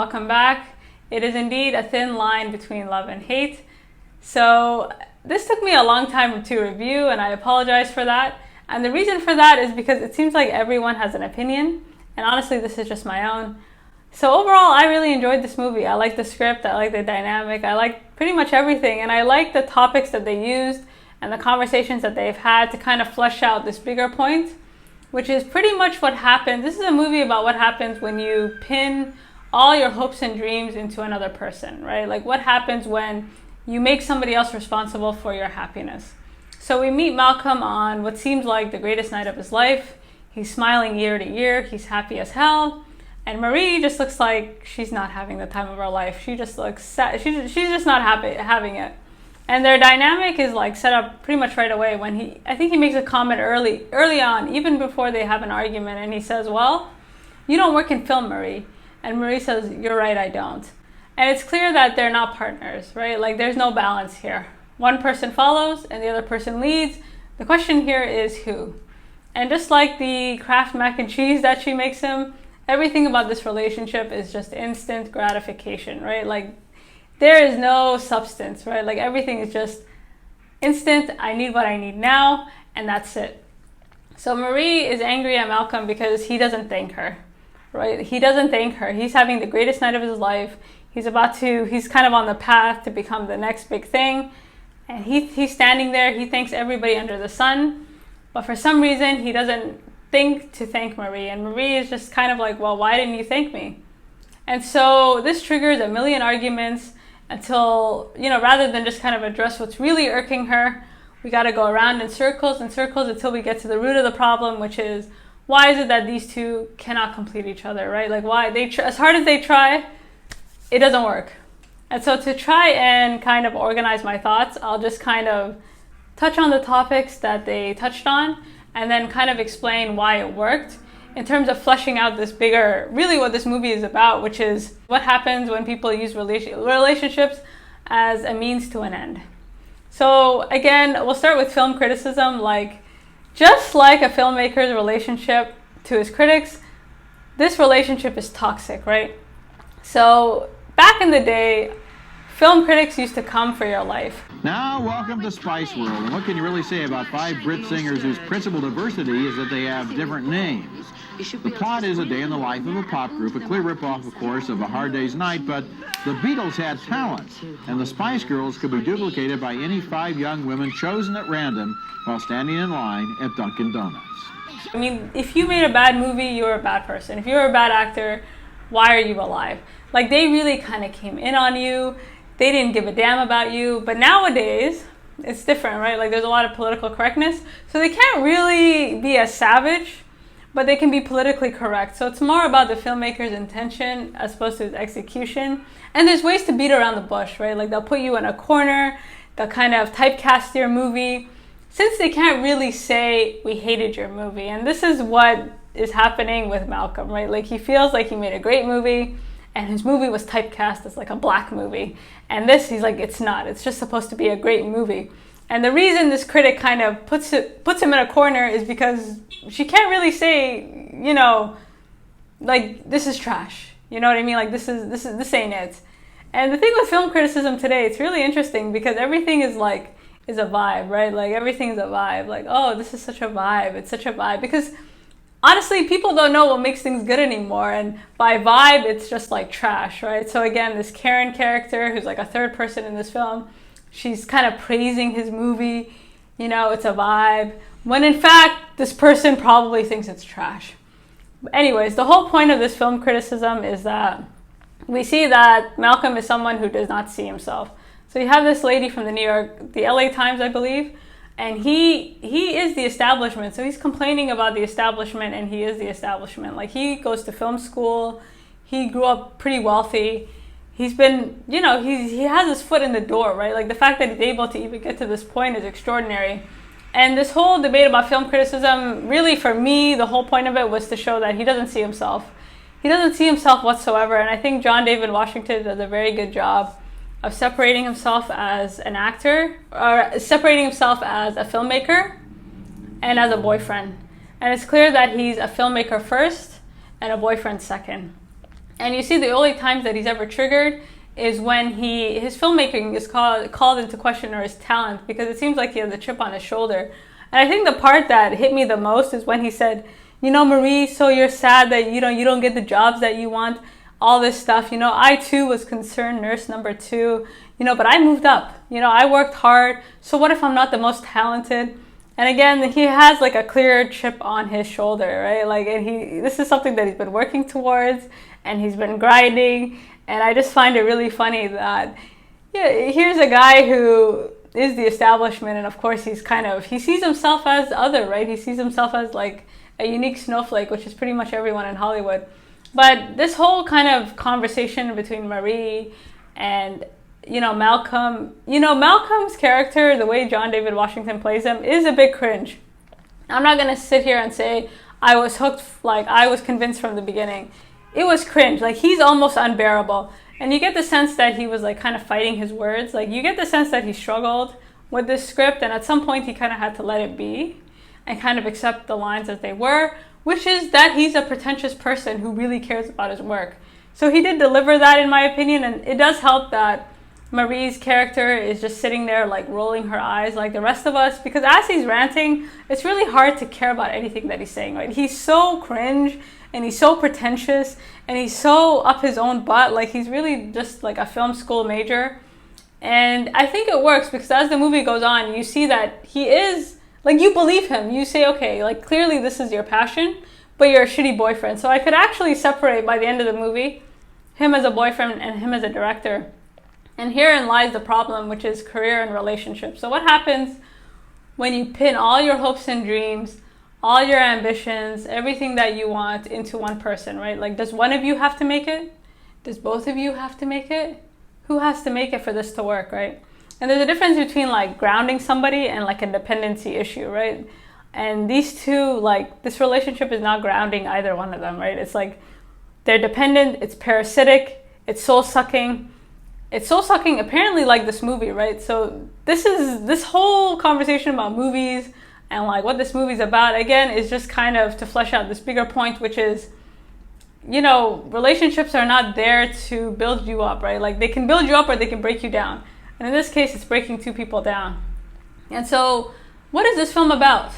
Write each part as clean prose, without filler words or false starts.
welcome back. It is indeed a thin line between love and hate. So this took me a long time to review, and I apologize for that. And the reason for that is because it seems like everyone has an opinion, and honestly this is just my own. So overall, I really enjoyed this movie. I like the script, I like the dynamic, I like pretty much everything, and I like the topics that they used and the conversations that they've had to kind of flesh out this bigger point, which is pretty much what happens. This is a movie about what happens when you pin all your hopes and dreams into another person, right? Like what happens when you make somebody else responsible for your happiness. So we meet Malcolm on what seems like the greatest night of his life. He's smiling ear to ear, he's happy as hell. And Marie just looks like she's not having the time of her life. She just looks sad. She's just not having it. And their dynamic is like set up pretty much right away when I think he makes a comment early on, even before they have an argument, and he says, well, you don't work in film, Marie. And Marie says, you're right, I don't. And it's clear that they're not partners, right? Like there's no balance here. One person follows and the other person leads. The question here is who? And just like the Kraft mac and cheese that she makes him, everything about this relationship is just instant gratification, right? Like there is no substance, right? Like everything is just instant. I need what I need now, and that's it. So Marie is angry at Malcolm because he doesn't thank her, right? He doesn't thank her. He's having the greatest night of his life. He's kind of on the path to become the next big thing. And he's standing there. He thanks everybody under the sun. But for some reason, he doesn't think to thank Marie. And Marie is just kind of like, well, why didn't you thank me? And so this triggers a million arguments until, rather than just kind of address what's really irking her, we got to go around in circles and circles until we get to the root of the problem, which is, why is it that these two cannot complete each other, right? Like why as hard as they try, it doesn't work. And so to try and kind of organize my thoughts, I'll just kind of touch on the topics that they touched on and then kind of explain why it worked in terms of fleshing out this bigger, really what this movie is about, which is what happens when people use relationships as a means to an end. So again, we'll start with film criticism. Just like a filmmaker's relationship to his critics, this relationship is toxic, right? So back in the day, film critics used to come for your life. Now, welcome to Spice World. And what can you really say about 5 Brit singers whose principal diversity is that they have different names? The plot is a day in the life of a pop group, a clear ripoff, of course, of A Hard Day's Night, but the Beatles had talent, and the Spice Girls could be duplicated by any 5 young women chosen at random while standing in line at Dunkin' Donuts. I mean, if you made a bad movie, you're a bad person. If you're a bad actor, why are you alive? Like, they really kind of came in on you. They didn't give a damn about you. But nowadays, it's different, right? Like, there's a lot of political correctness. So they can't really be as savage, but they can be politically correct. So it's more about the filmmaker's intention as opposed to his execution. And there's ways to beat around the bush, right? Like, they'll put you in a corner. They'll kind of typecast your movie, since they can't really say, we hated your movie. And this is what is happening with Malcolm, right? Like, he feels like he made a great movie, and his movie was typecast as like a black movie. And this, he's like, it's not. It's just supposed to be a great movie. And the reason this critic kind of puts him in a corner is because she can't really say, like, this is trash. You know what I mean? Like, this ain't it. And the thing with film criticism today, it's really interesting because everything is a vibe, right? Like, everything is a vibe. Like, oh, this is such a vibe. It's such a vibe. Because honestly, people don't know what makes things good anymore. And by vibe, it's just like trash, right? So again, this Karen character, who's like a third person in this film, she's kind of praising his movie. It's a vibe. When in fact, this person probably thinks it's trash. But anyways, the whole point of this film criticism is that we see that Malcolm is someone who does not see himself. So you have this lady from the LA Times, I believe, and he is the establishment. So he's complaining about the establishment, and he is the establishment. Like, he goes to film school. He grew up pretty wealthy. He's been, he has his foot in the door, right? Like, the fact that he's able to even get to this point is extraordinary. And this whole debate about film criticism, really for me, the whole point of it was to show that he doesn't see himself. He doesn't see himself whatsoever. And I think John David Washington does a very good job of separating himself as an actor, or separating himself as a filmmaker and as a boyfriend. And it's clear that he's a filmmaker first and a boyfriend second. And you see the only times that he's ever triggered is when his filmmaking is called into question, or his talent, because it seems like he has a chip on his shoulder. And I think the part that hit me the most is when he said, Marie, so you're sad that you don't get the jobs that you want, all this stuff. I too was concerned nurse number 2, but I moved up. I worked hard. So what if I'm not the most talented? And again, he has like a clear chip on his shoulder, right? Like, and this is something that he's been working towards, and he's been grinding. And I just find it really funny that, here's a guy who is the establishment, and of course he sees himself as other, right? He sees himself as like a unique snowflake, which is pretty much everyone in Hollywood. But this whole kind of conversation between Marie and Malcolm, Malcolm's character, the way John David Washington plays him, is a bit cringe. I'm not gonna sit here and say I was hooked, like I was convinced from the beginning. It was cringe, like he's almost unbearable. And you get the sense that he was like kind of fighting his words. Like you get the sense that he struggled with this script, and at some point he kind of had to let it be and kind of accept the lines as they were, which is that he's a pretentious person who really cares about his work. So he did deliver that, in my opinion, and it does help that Marie's character is just sitting there like rolling her eyes like the rest of us, because as he's ranting, it's really hard to care about anything that he's saying, right? He's so cringe, and he's so pretentious, and he's so up his own butt, like he's really just like a film school major. And I think it works because as the movie goes on, you see that he is, like, you believe him. You say, okay, like clearly this is your passion, but you're a shitty boyfriend. So I could actually separate, by the end of the movie, him as a boyfriend and him as a director. And herein lies the problem, which is career and relationships. So what happens when you pin all your hopes and dreams, all your ambitions, everything that you want into one person, right? Like, does one of you have to make it? Does both of you have to make it? Who has to make it for this to work, right? And there's a difference between like grounding somebody and like a dependency issue, right? And these two, like, this relationship is not grounding either one of them, right? It's like they're dependent, it's parasitic, it's soul-sucking. It's soul-sucking, apparently, like this movie, right? So this whole conversation about movies and like what this movie's about, again, is just kind of to flesh out this bigger point, which is, relationships are not there to build you up, right? Like they can build you up or they can break you down. And in this case, it's breaking two people down. And so what is this film about?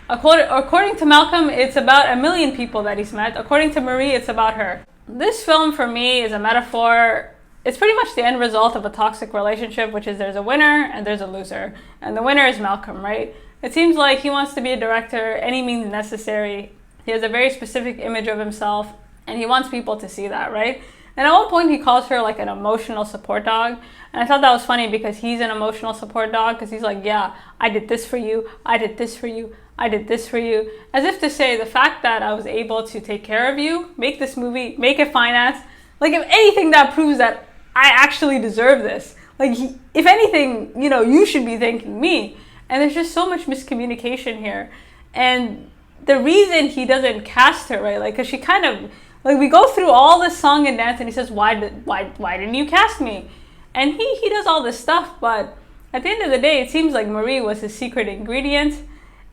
According to Malcolm, it's about 1 million people that he's met. According to Marie, it's about her. This film for me is a metaphor. It's pretty much the end result of a toxic relationship, which is there's a winner and there's a loser. And the winner is Malcolm, right? It seems like he wants to be a director, any means necessary. He has a very specific image of himself, and he wants people to see that, right? And at one point, he calls her like an emotional support dog. And I thought that was funny because he's an emotional support dog, because he's like, yeah, I did this for you, I did this for you, I did this for you. As if to say, the fact that I was able to take care of you, make this movie, make it financed, like if anything, that proves that I actually deserve this. Like, if anything, you should be thanking me. And there's just so much miscommunication here. And the reason he doesn't cast her, right? Like, because she kind of, like, we go through all this song and dance, and he says, why didn't you cast me? And he does all this stuff, but at the end of the day, it seems like Marie was his secret ingredient.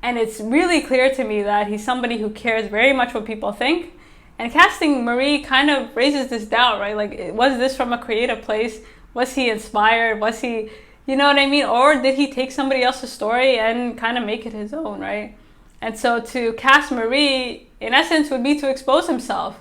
And it's really clear to me that he's somebody who cares very much what people think. And casting Marie kind of raises this doubt, right? Like, was this from a creative place? Was he inspired? Was he, you know what I mean? Or did he take somebody else's story and kind of make it his own, right? And so to cast Marie, in essence, would be to expose himself,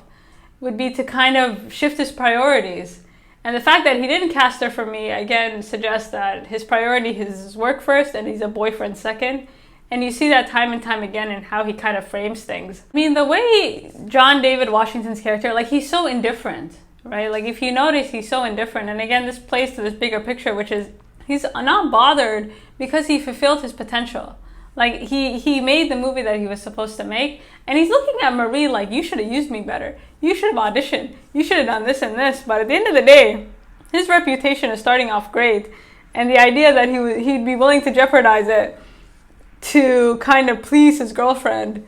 would be to kind of shift his priorities. And the fact that he didn't cast her for me, again, suggests that his priority is his work first and he's a boyfriend second. And you see that time and time again in how he kind of frames things. I mean, the way John David Washington's character, like, he's so indifferent, right? Like, if you notice, he's so indifferent. And again, this plays to this bigger picture, which is he's not bothered because he fulfilled his potential. Like, he made the movie that he was supposed to make, and he's looking at Marie like, you should have used me better. You should have auditioned. You should have done this and this. But at the end of the day, his reputation is starting off great. And the idea that he'd be willing to jeopardize it to kind of please his girlfriend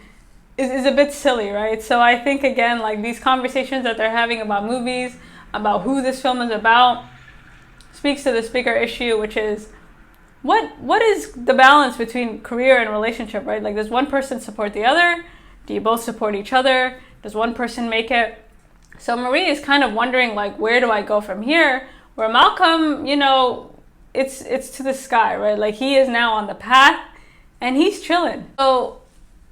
is a bit silly, right? So I think, again, like, these conversations that they're having about movies, about who this film is about, speaks to this bigger issue, which is what is the balance between career and relationship, right? Like, does one person support the other? Do you both support each other? Does one person make it? So Marie is kind of wondering, like, where do I go from here? Where Malcolm, you know, it's to the sky, right? Like, he is now on the path and he's chilling. So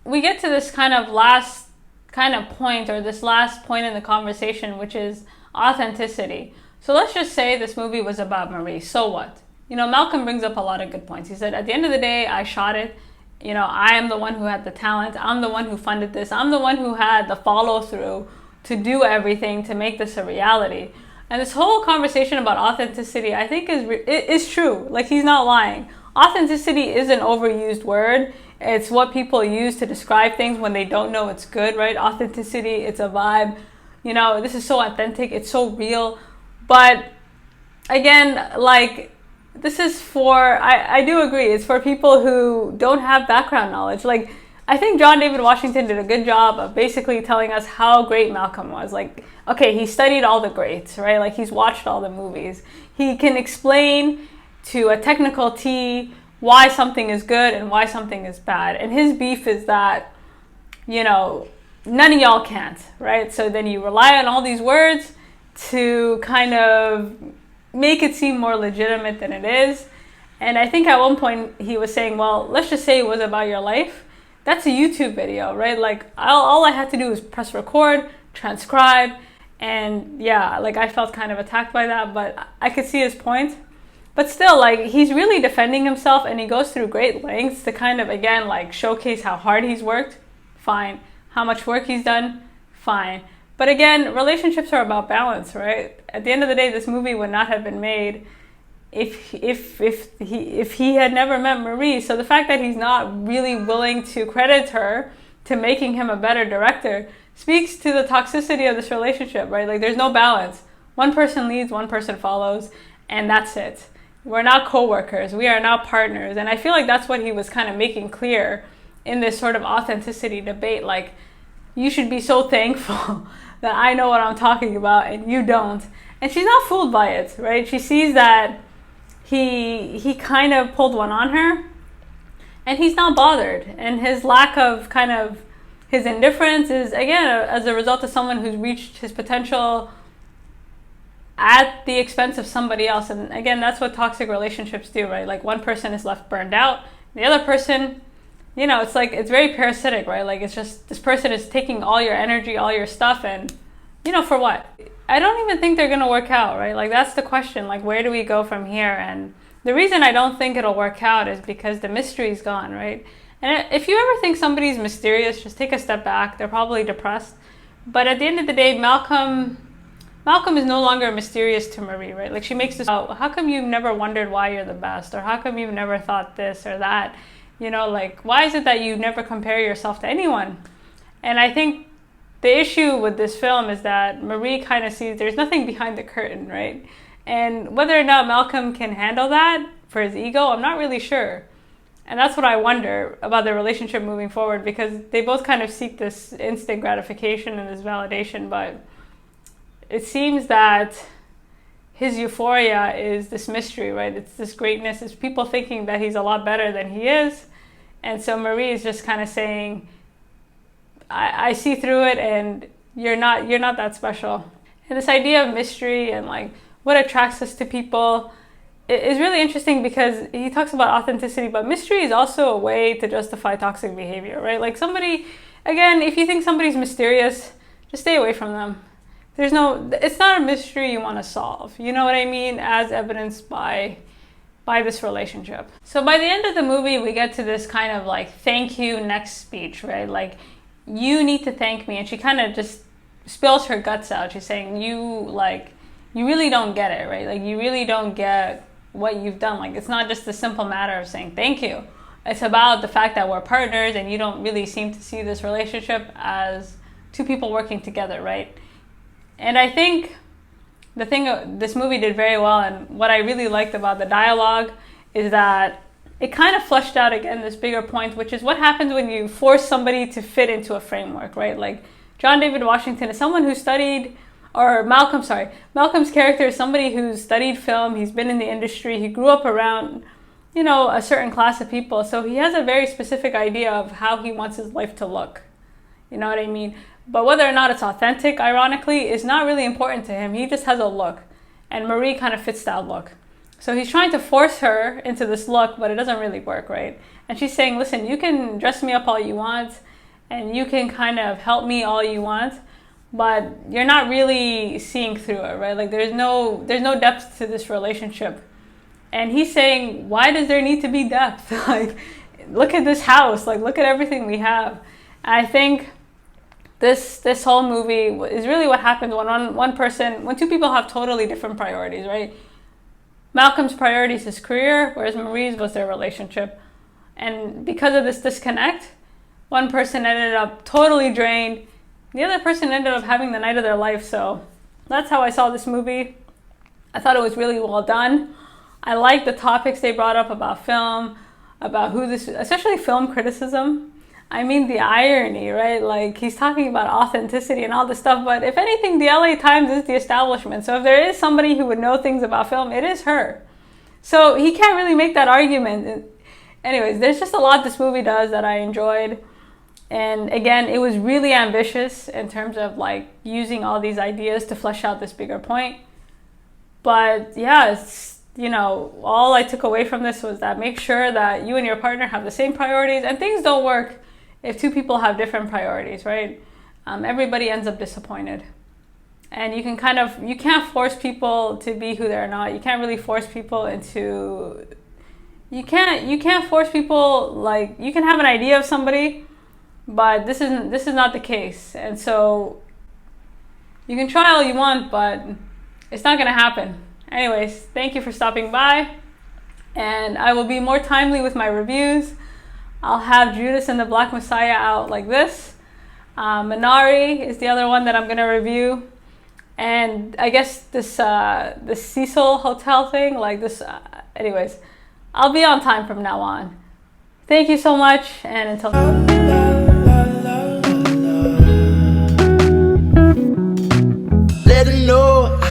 we get to this kind of last kind of point, or this last point in the conversation, which is authenticity. So let's just say this movie was about Marie. So what? You know, Malcolm brings up a lot of good points. He said, at the end of the day, I shot it. You know, I am the one who had the talent. I'm the one who funded this. I'm the one who had the follow through to do everything to make this a reality. And this whole conversation about authenticity, I think is true. Like, he's not lying. Authenticity is an overused word. It's what people use to describe things when they don't know it's good, right? Authenticity, it's a vibe. You know, this is so authentic. It's so real. But again, like, this is for, I do agree, it's for people who don't have background knowledge. Like, I think John David Washington did a good job of basically telling us how great Malcolm was. Like, okay, he studied all the greats, right? Like, he's watched all the movies. He can explain to a technical T why something is good and why something is bad. And his beef is that, you know, none of y'all can't, right? So then you rely on all these words to kind of make it seem more legitimate than it is. And I think at one point he was saying, well, let's just say it was about your life. That's a YouTube video, right? Like, all I had to do was press record, transcribe, and yeah, like, I felt kind of attacked by that, but I could see his point. But still, like, he's really defending himself, and he goes through great lengths to kind of, again, like, showcase how hard he's worked. Fine. How much work he's done. Fine. But again, relationships are about balance, right? At the end of the day, this movie would not have been made if he had never met Marie. So the fact that he's not really willing to credit her to making him a better director speaks to the toxicity of this relationship, right? Like, there's no balance. One person leads, one person follows, and that's it. We're not co-workers. We are not partners. And I feel like that's what he was kind of making clear in this sort of authenticity debate. Like, you should be so thankful that I know what I'm talking about and you don't. And she's not fooled by it, right? She sees that he kind of pulled one on her and he's not bothered. And his lack of kind of, his indifference is, again, as a result of someone who's reached his potential at the expense of somebody else. And again, that's what toxic relationships do, right? Like, one person is left burned out. The other person, you know, it's like, it's very parasitic, right? Like, it's just, this person is taking all your energy, all your stuff, and, you know, for what? I don't even think they're going to work out, right? Like, that's the question. Like, where do we go from here? And the reason I don't think it'll work out is because the mystery's gone, right? And if you ever think somebody's mysterious, just take a step back. They're probably depressed. But at the end of the day, Malcolm is no longer mysterious to Marie, right? Like, she makes this, oh, how come you've never wondered why you're the best? Or how come you've never thought this or that? You know, like, why is it that you never compare yourself to anyone? And I think the issue with this film is that Marie kind of sees there's nothing behind the curtain, right? And whether or not Malcolm can handle that for his ego, I'm not really sure. And that's what I wonder about their relationship moving forward, because they both kind of seek this instant gratification and this validation, but it seems that his euphoria is this mystery, right? It's this greatness. It's people thinking that he's a lot better than he is. And so Marie is just kind of saying, I see through it, and you're not that special. And this idea of mystery and like what attracts us to people is really interesting, because he talks about authenticity, but mystery is also a way to justify toxic behavior, right? Like, somebody, again, if you think somebody's mysterious, just stay away from them. It's not a mystery you want to solve. You know what I mean? As evidenced by this relationship. So by the end of the movie, we get to this kind of like thank you next speech, right? Like, you need to thank me. And she kind of just spills her guts out. She's saying, you really don't get it, right? Like, you really don't get what you've done. Like, it's not just a simple matter of saying thank you. It's about the fact that we're partners and you don't really seem to see this relationship as two people working together, right? And I think the thing this movie did very well, and what I really liked about the dialogue, is that it kind of fleshed out, again, this bigger point, which is what happens when you force somebody to fit into a framework, right? Like, John David Washington is someone who studied, or Malcolm's character is somebody who's studied film, he's been in the industry, he grew up around, you know, a certain class of people, so he has a very specific idea of how he wants his life to look. You know what I mean? But whether or not it's authentic, ironically, is not really important to him. He just has a look. And Marie kind of fits that look. So he's trying to force her into this look, but it doesn't really work, right? And she's saying, listen, you can dress me up all you want, and you can kind of help me all you want, but you're not really seeing through it, right? Like there's no depth to this relationship. And he's saying, why does there need to be depth? Like, look at this house, like look at everything we have. And I think this whole movie is really what happens when two people have totally different priorities, right? Malcolm's priority is his career, whereas Marie's was their relationship. And because of this disconnect, one person ended up totally drained. The other person ended up having the night of their life. So that's how I saw this movie. I thought it was really well done. I like the topics they brought up about film, about especially film criticism. I mean, the irony, right? Like, he's talking about authenticity and all this stuff, but if anything, the LA Times is the establishment. So if there is somebody who would know things about film, it is her. So he can't really make that argument. Anyways, there's just a lot this movie does that I enjoyed. And again, it was really ambitious in terms of like using all these ideas to flesh out this bigger point. But yeah, it's, you know, all I took away from this was that make sure that you and your partner have the same priorities, and things don't work if two people have different priorities, right? Everybody ends up disappointed. And you can't force people to be who they're not. You can't really force people into, you can't force people, like, you can have an idea of somebody, but this is not the case. And so you can try all you want, but it's not gonna happen. Anyways, thank you for stopping by, and I will be more timely with my reviews. I'll have Judas and the Black Messiah out like this. Minari is the other one that I'm gonna review. And I guess this Cecil Hotel thing, like this, anyways, I'll be on time from now on. Thank you so much, and until